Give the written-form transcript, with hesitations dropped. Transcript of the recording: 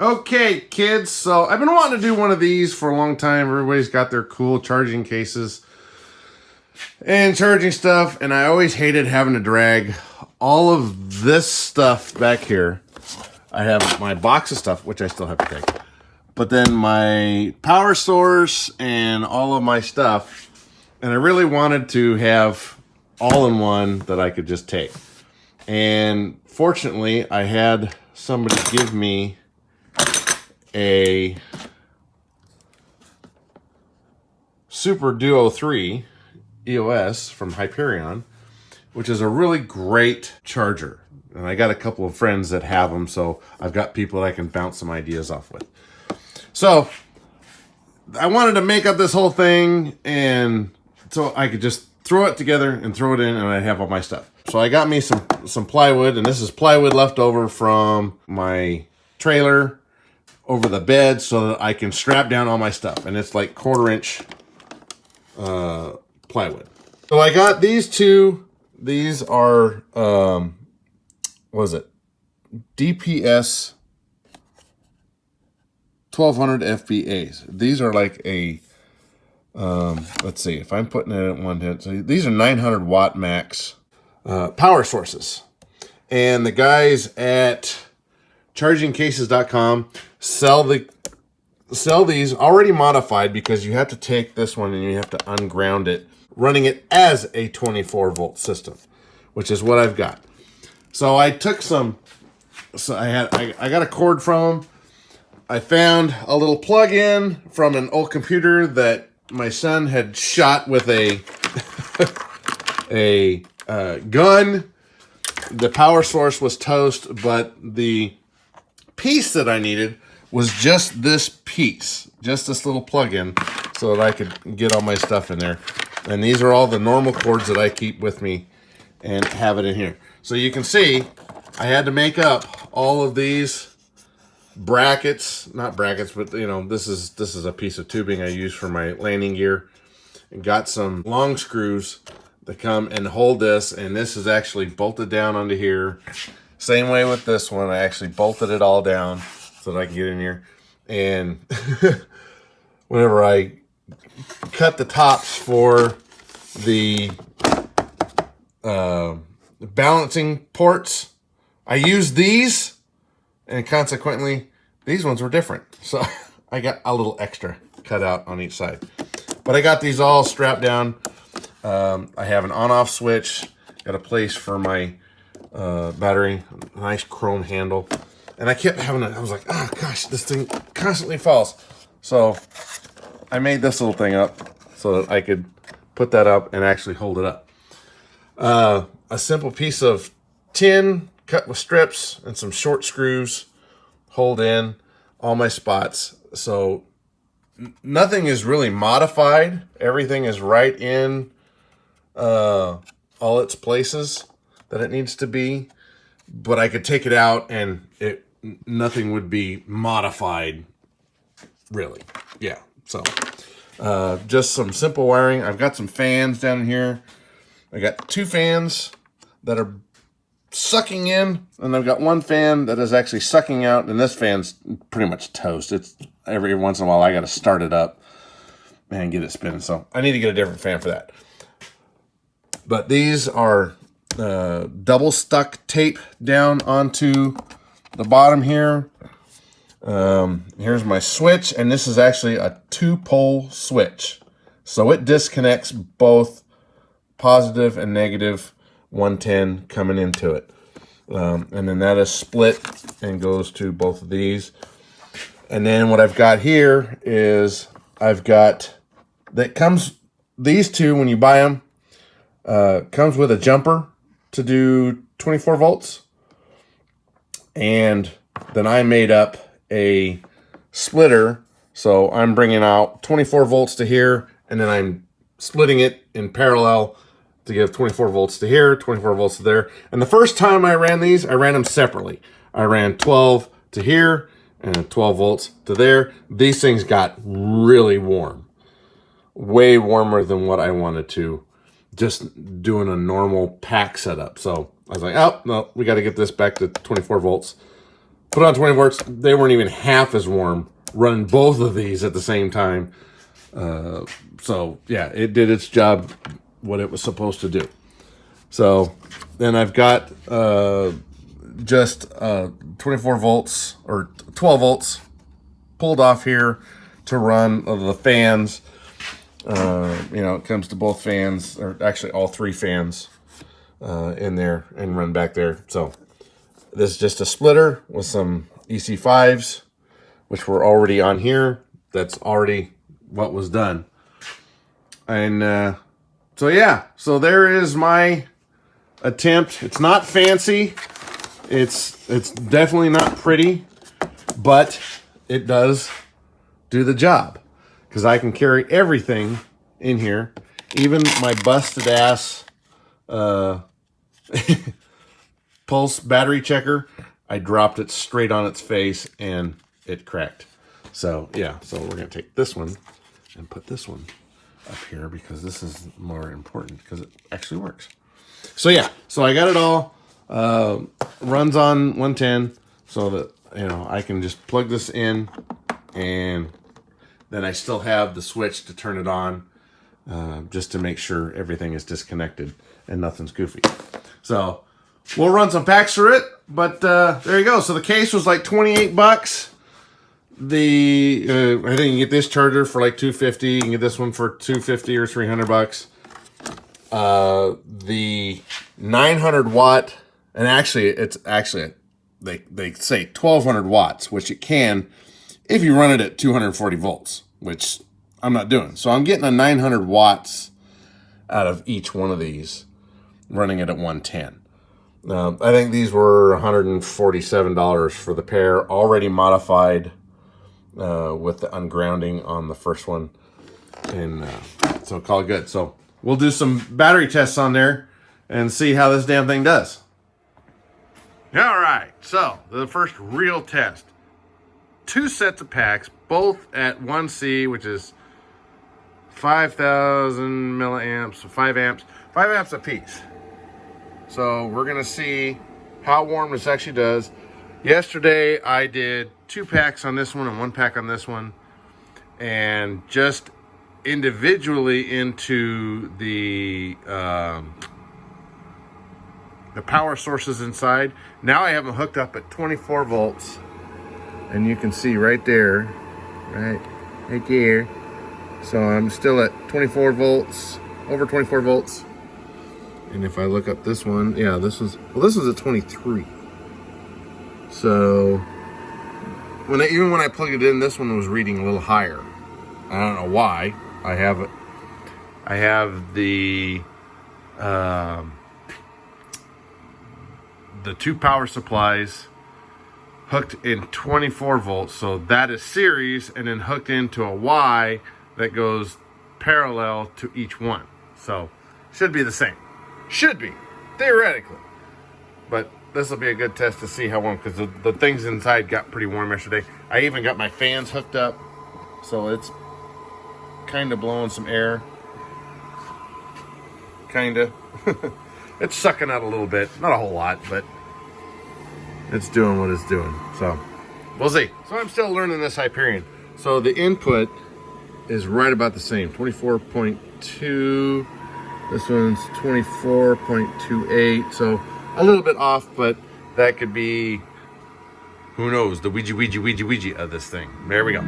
Okay, kids, so I've been wanting to do one of these for a long time. Everybody's got their cool charging cases and charging stuff, and I always hated having to drag all of this stuff back here. I have my box of stuff, which I still have to take, but then my power source and all of my stuff, and I really wanted to have all in one that I could just take. And fortunately, I had somebody give me a Super Duo 3 EOS from Hyperion, which is a really great charger. And I got a couple of friends that have them, so I've got people that I can bounce some ideas off with. So I wanted to make up this whole thing, and so I could just throw it together and throw it in, and I'd have all my stuff. So I got me some plywood, and this is plywood left over from my trailer over the bed so that I can strap down all my stuff. And it's like 1/4-inch plywood. So I got these two. These are, what is it? DPS 1200 FBAs. These are like a, let's see, if I'm putting it at 110. So these are 900 watt max power sources. And the guys at chargingcases.com sell these already modified, because you have to take this one and you have to unground it, running it as a 24 volt system, which is what I've got. So I took some, so I got a cord from them. I found a little plug-in from an old computer that my son had shot with a gun. The power source was toast, but the piece that I needed was just this piece, just this little plug-in, so that I could get all my stuff in there. And these are all the normal cords that I keep with me and have it in here. So you can see I had to make up all of these brackets, not brackets, but you know, this is a piece of tubing I use for my landing gear, and got some long screws that come and hold this, and this is actually bolted down onto here. Same way with this one, I actually bolted it all down so that I can get in here. And whenever I cut the tops for the balancing ports, I used these, and consequently these ones were different. So I got a little extra cut out on each side. But I got these all strapped down. I have an on-off switch, got a place for my battery, a nice chrome handle. And I kept having it, I was like, oh gosh, this thing constantly falls. So I made this little thing up so that I could put that up and actually hold it up. A simple piece of tin cut with strips and some short screws hold in all my spots. So nothing is really modified. Everything is right in all its places that it needs to be. But I could take it out and nothing would be modified, really. Yeah, so just some simple wiring. I've got some fans down here. I got two fans that are sucking in, and I've got one fan that is actually sucking out, and this fan's pretty much toast. It's every once in a while I got to start it up and get it spinning, so I need to get a different fan for that. But these are double stuck tape down onto the bottom here. Here's my switch, and this is actually a 2-pole switch, so it disconnects both positive and negative 110 coming into it, and then that is split and goes to both of these. And then what I've got here is I've got that comes, these two when you buy them, comes with a jumper to do 24 volts, and then I made up a splitter, so I'm bringing out 24 volts to here, and then I'm splitting it in parallel to give 24 volts to here, 24 volts to there. And the first time I ran these, I ran them separately. I ran 12 to here and 12 volts to there. These things got really warm, way warmer than what I wanted to, just doing a normal pack setup. So I was like, oh, no, we got to get this back to 24 volts. put on 20 volts. They weren't even half as warm running both of these at the same time. So yeah, it did its job, what it was supposed to do. So then I've got just 24 volts or 12 volts pulled off here to run the fans. It comes to both fans, or actually all three fans in there, and run back there. So this is just a splitter with some EC5s, which were already on here. That's already what was done. And so yeah, so there is my attempt. It's not fancy. It's definitely not pretty, but it does do the job, because I can carry everything in here, even my busted ass pulse battery checker. I dropped it straight on its face and it cracked. So yeah, so we're gonna take this one and put this one up here, because this is more important, because it actually works. So yeah, so I got it all, runs on 110, so that, I can just plug this in, and then I still have the switch to turn it on, just to make sure everything is disconnected and nothing's goofy. So we'll run some packs through it, but there you go. So the case was like 28 bucks. I think you can get this charger for like $250. You can get this one for $250 or $300. The 900 watt, and actually they say 1200 watts, which it can if you run it at 240 volts, which I'm not doing. So I'm getting a 900 watts out of each one of these, running it at 110. I think these were $147 for the pair, already modified with the ungrounding on the first one. And so call it good. So we'll do some battery tests on there and see how this damn thing does. All right, so the first real test. 2 sets of packs, both at 1C, which is 5,000 milliamps, 5 amps a piece. So we're gonna see how warm this actually does. Yesterday I did 2 packs on this one and 1 pack on this one, and just individually into the power sources inside. Now I have them hooked up at 24 volts, and you can see right there, right there. So I'm still at 24 volts, over 24 volts. And if I look up this one, yeah, this was at 23. So even when I plugged it in, this one was reading a little higher. I don't know why. I have the 2 power supplies hooked in 24 volts, so that is series, and then hooked into a Y that goes parallel to each one. So should be the same. Should be, theoretically. But this will be a good test to see how warm, because the things inside got pretty warm yesterday. I even got my fans hooked up, so it's kind of blowing some air. Kind of. It's sucking out a little bit. Not a whole lot, but it's doing what it's doing. So we'll see. So I'm still learning this Hyperion. So the input is right about the same, 24.2. This one's 24.28. So a little bit off, but that could be, who knows, the Ouija of this thing. There we go.